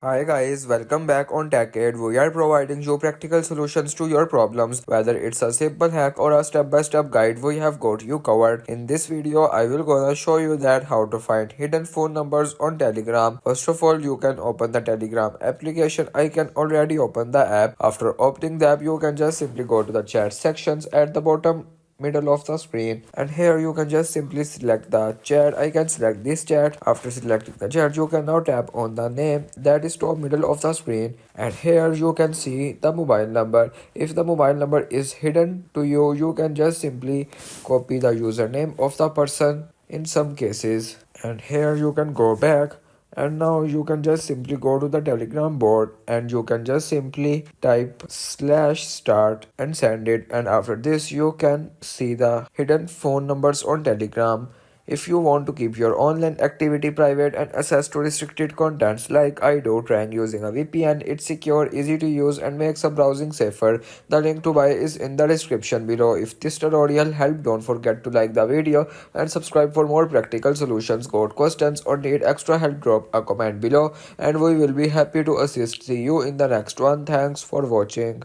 Hi guys, welcome back on TechAid. We are providing you practical solutions to your problems. Whether it's a simple hack or a step-by-step guide, we have got you covered. In this video, I will gonna show you that how to find hidden phone numbers on Telegram. First of all, you can open the Telegram application. I can already open the app. After opening the app, you can just simply go to the chat sections at the bottom middle of the screen, and here you can just simply select the chat. I can select this chat. After selecting the chat, you can now tap on the name that is top middle of the screen, and here you can see the mobile number. If the mobile number is hidden to you, you can just simply copy the username of the person in some cases, and here you can go back, and now you can just simply go to the Telegram bot, and you can just simply type /start and send it, and after this you can see the hidden phone numbers on Telegram. If you want to keep your online activity private and access to restricted contents like I do, trying using a VPN. It's secure, easy to use, and makes a browsing safer. The link to buy is in the description below. If this tutorial helped, don't forget to like the video and subscribe for more practical solutions. Got questions or need extra help, drop a comment below and we will be happy to assist. See you in the next one. Thanks for watching.